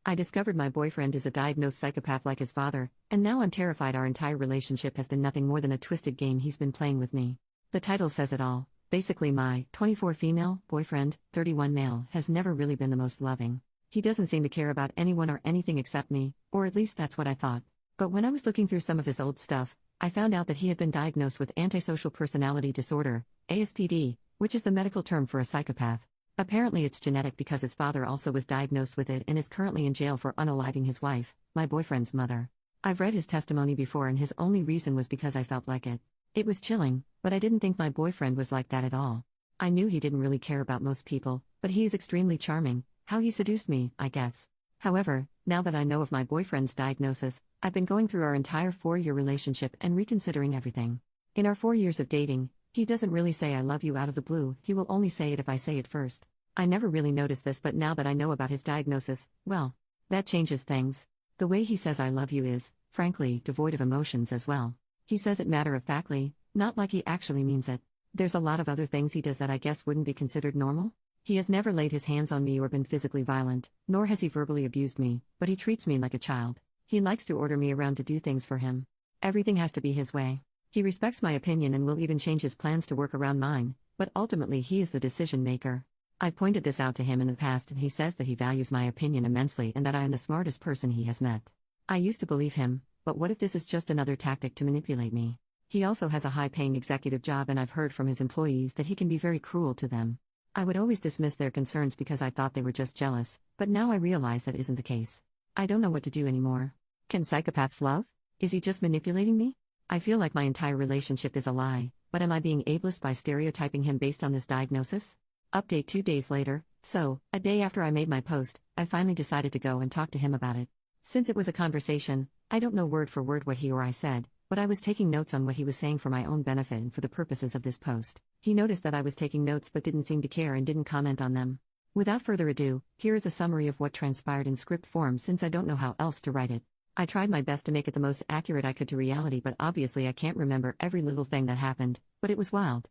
I discovered my boyfriend is a diagnosed psychopath like his father, and now I'm terrified our entire relationship has been nothing more than a twisted game he's been playing with me. The title says it all. Basically, my 24 female boyfriend, 31 male, has never really been the most loving. He doesn't seem to care about anyone or anything except me, or at least that's what I thought. But when I was looking through some of his old stuff, I found out that he had been diagnosed with antisocial personality disorder, ASPD, which is the medical term for a psychopath. Apparently it's genetic because his father also was diagnosed with it and is currently in jail for unaliving his wife, my boyfriend's mother. I've read his testimony before and his only reason was because I felt like it. It was chilling, but I didn't think my boyfriend was like that at all. I knew he didn't really care about most people, but he is extremely charming. How he seduced me, I guess. However, now that I know of my boyfriend's diagnosis, I've been going through our entire 4-year relationship and reconsidering everything. In our 4 years of dating, he doesn't really say I love you out of the blue, he will only say it if I say it first. I never really noticed this, but now that I know about his diagnosis, well, that changes things. The way he says I love you is, frankly, devoid of emotions as well. He says it matter-of-factly, not like he actually means it. There's a lot of other things he does that I guess wouldn't be considered normal. He has never laid his hands on me or been physically violent, nor has he verbally abused me, but he treats me like a child. He likes to order me around to do things for him. Everything has to be his way. He respects my opinion and will even change his plans to work around mine, but ultimately he is the decision maker. I've pointed this out to him in the past and he says that he values my opinion immensely and that I am the smartest person he has met. I used to believe him, but what if this is just another tactic to manipulate me? He also has a high-paying executive job and I've heard from his employees that he can be very cruel to them. I would always dismiss their concerns because I thought they were just jealous, but now I realize that isn't the case. I don't know what to do anymore. Can psychopaths love? Is he just manipulating me? I feel like my entire relationship is a lie, but am I being ableist by stereotyping him based on this diagnosis? Update 2 days later. So, a day after I made my post, I finally decided to go and talk to him about it. Since it was a conversation, I don't know word for word what he or I said, but I was taking notes on what he was saying for my own benefit and for the purposes of this post. He noticed that I was taking notes but didn't seem to care and didn't comment on them. Without further ado, here is a summary of what transpired in script form since I don't know how else to write it. I tried my best to make it the most accurate I could to reality, but obviously I can't remember every little thing that happened, but it was wild.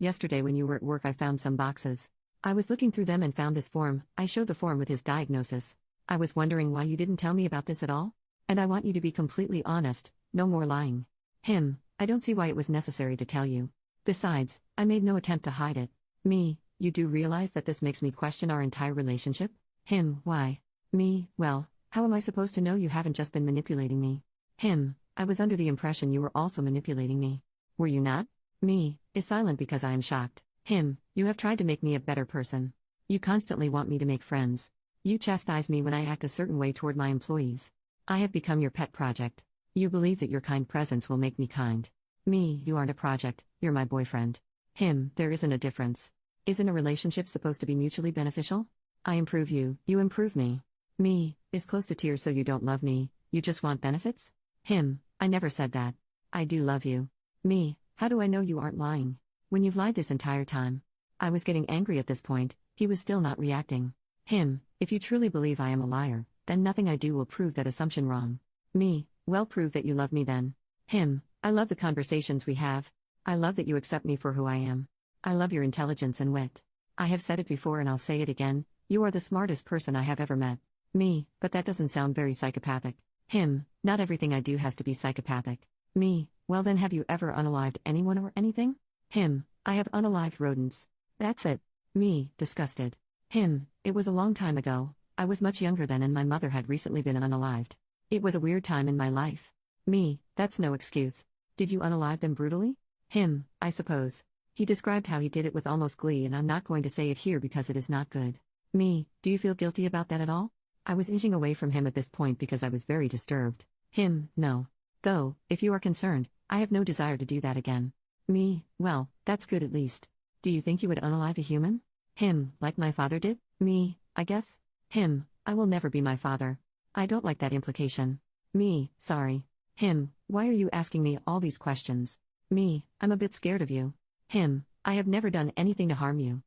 Yesterday when you were at work I found some boxes. I was looking through them and found this form. I showed the form with his diagnosis. I was wondering why you didn't tell me about this at all? And I want you to be completely honest, no more lying. I don't see why it was necessary to tell you. Besides, I made no attempt to hide it. You do realize that this makes me question our entire relationship? Why? Well, how am I supposed to know you haven't just been manipulating me? I was under the impression you were also manipulating me. Were you not? Is silent because I am shocked. You have tried to make me a better person. You constantly want me to make friends. You chastise me when I act a certain way toward my employees. I have become your pet project. You believe that your kind presence will make me kind. You aren't a project, you're my boyfriend. There isn't a difference. Isn't a relationship supposed to be mutually beneficial? I improve you, you improve me. Is close to tears so you don't love me, you just want benefits? I never said that. I do love you. How do I know you aren't lying? When you've lied this entire time. I was getting angry at this point, he was still not reacting. If you truly believe I am a liar, then nothing I do will prove that assumption wrong. Well, prove that you love me then. I love the conversations we have. I love that you accept me for who I am. I love your intelligence and wit. I have said it before and I'll say it again, you are the smartest person I have ever met. But that doesn't sound very psychopathic. Not everything I do has to be psychopathic. Well then, have you ever unalived anyone or anything? I have unalived rodents. That's it. Disgusted. It was a long time ago. I was much younger then and my mother had recently been unalived. It was a weird time in my life. That's no excuse. Did you unalive them brutally? I suppose. He described how he did it with almost glee and I'm not going to say it here because it is not good. Do you feel guilty about that at all? I was inching away from him at this point because I was very disturbed. No. Though, if you are concerned, I have no desire to do that again. Well, that's good at least. Do you think you would unalive a human? Like my father did? I guess. I will never be my father. I don't like that implication. Sorry. Why are you asking me all these questions? I'm a bit scared of you. I have never done anything to harm you.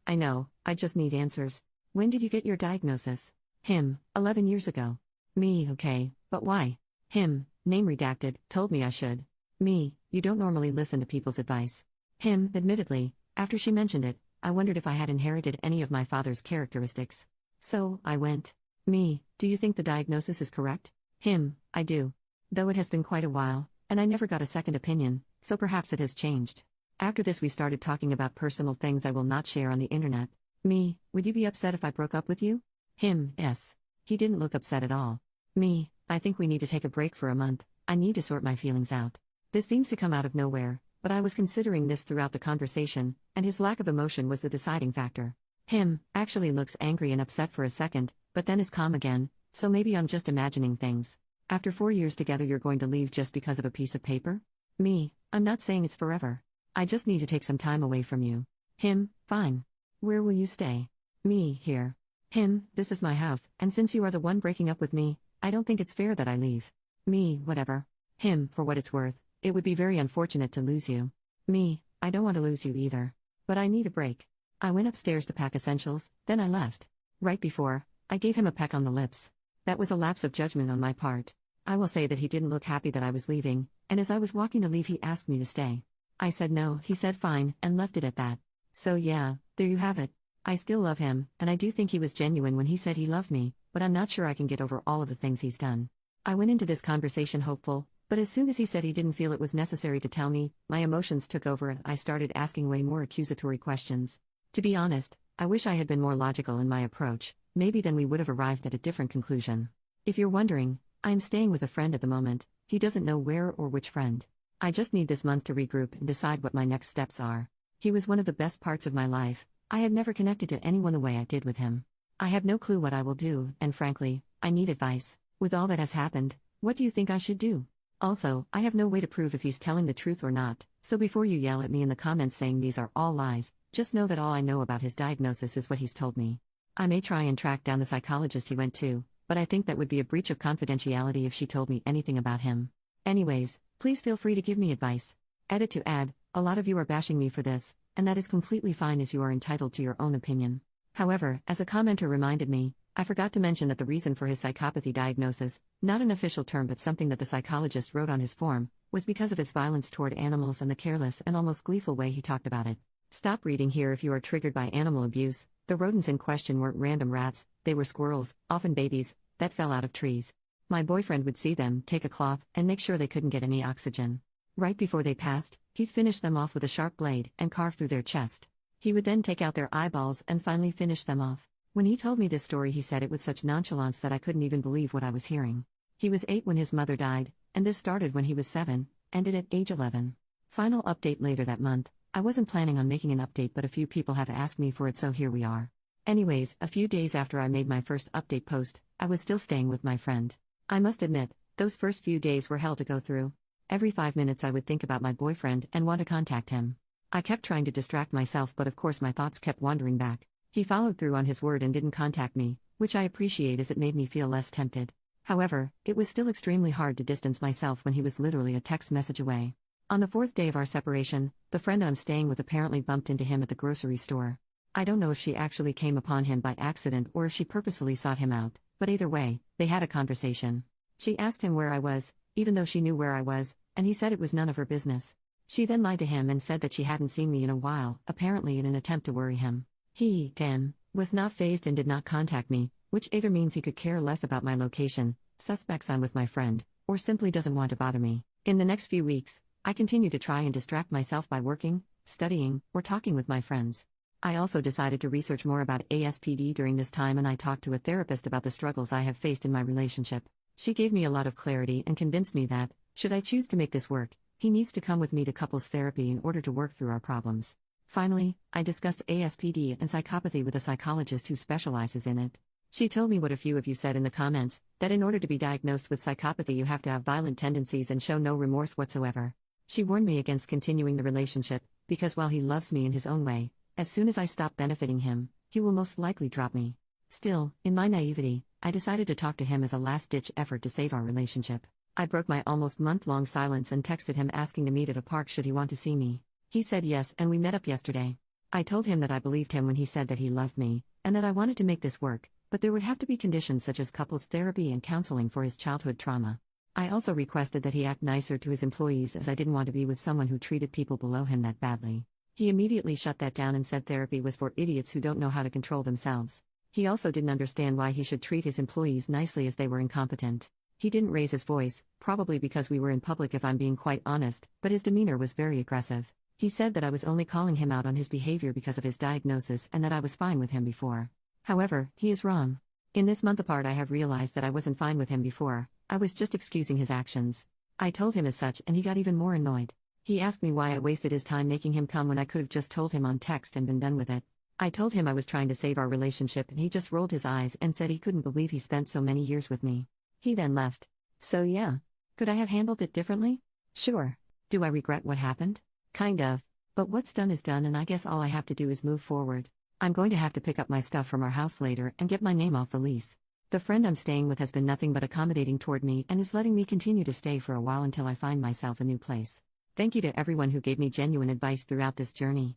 I know, I just need answers. When did you get your diagnosis? 11 years ago. Okay, but why? Name redacted, told me I should. You don't normally listen to people's advice. Admittedly, after she mentioned it, I wondered if I had inherited any of my father's characteristics. So, I went. Me, do you think the diagnosis is correct? Him, I do. Though it has been quite a while, and I never got a second opinion, so perhaps it has changed. After this we started talking about personal things I will not share on the internet. Me, would you be upset if I broke up with you? Him, yes. He didn't look upset at all. Me, I think we need to take a break for a month, I need to sort my feelings out. This seems to come out of nowhere, but I was considering this throughout the conversation, and his lack of emotion was the deciding factor. Him, actually looks angry and upset for a second, but then is calm again, so maybe I'm just imagining things. After 4 years together you're going to leave just because of a piece of paper? Me, I'm not saying it's forever. I just need to take some time away from you. Him, fine. Where will you stay? Me, here. Him, this is my house, and since you are the one breaking up with me, I don't think it's fair that I leave. Me, whatever. Him, for what it's worth, it would be very unfortunate to lose you. Me, I don't want to lose you either. But I need a break. I went upstairs to pack essentials, then I left. Right before, I gave him a peck on the lips. That was a lapse of judgment on my part. I will say that he didn't look happy that I was leaving, and as I was walking to leave he asked me to stay. I said no, he said fine, and left it at that. So yeah, there you have it. I still love him, and I do think he was genuine when he said he loved me, but I'm not sure I can get over all of the things he's done. I went into this conversation hopeful, but as soon as he said he didn't feel it was necessary to tell me, my emotions took over and I started asking way more accusatory questions. To be honest, I wish I had been more logical in my approach, maybe then we would have arrived at a different conclusion. If you're wondering, I'm staying with a friend at the moment, he doesn't know where or which friend. I just need this month to regroup and decide what my next steps are. He was one of the best parts of my life, I had never connected to anyone the way I did with him. I have no clue what I will do, and frankly, I need advice. With all that has happened, what do you think I should do? Also, I have no way to prove if he's telling the truth or not, so before you yell at me in the comments saying these are all lies, just know that all I know about his diagnosis is what he's told me. I may try and track down the psychologist he went to, but I think that would be a breach of confidentiality if she told me anything about him. Anyways, please feel free to give me advice. Edit to add, a lot of you are bashing me for this, and that is completely fine as you are entitled to your own opinion. However, as a commenter reminded me, I forgot to mention that the reason for his psychopathy diagnosis, not an official term but something that the psychologist wrote on his form, was because of his violence toward animals and the careless and almost gleeful way he talked about it. Stop reading here if you are triggered by animal abuse. The rodents in question weren't random rats, they were squirrels, often babies, that fell out of trees. My boyfriend would see them, take a cloth, and make sure they couldn't get any oxygen. Right before they passed, he'd finish them off with a sharp blade and carve through their chest. He would then take out their eyeballs and finally finish them off. When he told me this story he said it with such nonchalance that I couldn't even believe what I was hearing. He was 8 when his mother died, and this started when he was 7, ended at age 11. Final update later that month. I wasn't planning on making an update but a few people have asked me for it so here we are. Anyways, a few days after I made my first update post, I was still staying with my friend. I must admit, those first few days were hell to go through. Every 5 minutes I would think about my boyfriend and want to contact him. I kept trying to distract myself but of course my thoughts kept wandering back. He followed through on his word and didn't contact me, which I appreciate as it made me feel less tempted. However, it was still extremely hard to distance myself when he was literally a text message away. On the 4th day of our separation, the friend I'm staying with apparently bumped into him at the grocery store. I don't know if she actually came upon him by accident or if she purposefully sought him out, but either way, they had a conversation. She asked him where I was, even though she knew where I was, and he said it was none of her business. She then lied to him and said that she hadn't seen me in a while, apparently in an attempt to worry him. He, then, was not fazed and did not contact me, which either means he could care less about my location, suspects I'm with my friend, or simply doesn't want to bother me. In the next few weeks, I continue to try and distract myself by working, studying, or talking with my friends. I also decided to research more about ASPD during this time and I talked to a therapist about the struggles I have faced in my relationship. She gave me a lot of clarity and convinced me that, should I choose to make this work, he needs to come with me to couples therapy in order to work through our problems. Finally, I discussed ASPD and psychopathy with a psychologist who specializes in it. She told me what a few of you said in the comments, that in order to be diagnosed with psychopathy you have to have violent tendencies and show no remorse whatsoever. She warned me against continuing the relationship, because while he loves me in his own way, as soon as I stop benefiting him, he will most likely drop me. Still, in my naivety, I decided to talk to him as a last-ditch effort to save our relationship. I broke my almost month-long silence and texted him asking to meet at a park should he want to see me. He said yes and we met up yesterday. I told him that I believed him when he said that he loved me, and that I wanted to make this work, but there would have to be conditions such as couples therapy and counseling for his childhood trauma. I also requested that he act nicer to his employees as I didn't want to be with someone who treated people below him that badly. He immediately shut that down and said therapy was for idiots who don't know how to control themselves. He also didn't understand why he should treat his employees nicely as they were incompetent. He didn't raise his voice, probably because we were in public if I'm being quite honest, but his demeanor was very aggressive. He said that I was only calling him out on his behavior because of his diagnosis and that I was fine with him before. However, he is wrong. In this month apart I have realized that I wasn't fine with him before, I was just excusing his actions. I told him as such and he got even more annoyed. He asked me why I wasted his time making him come when I could have just told him on text and been done with it. I told him I was trying to save our relationship and he just rolled his eyes and said he couldn't believe he spent so many years with me. He then left. So yeah. Could I have handled it differently? Sure. Do I regret what happened? Kind of. But what's done is done and I guess all I have to do is move forward. I'm going to have to pick up my stuff from our house later and get my name off the lease. The friend I'm staying with has been nothing but accommodating toward me and is letting me continue to stay for a while until I find myself a new place. Thank you to everyone who gave me genuine advice throughout this journey.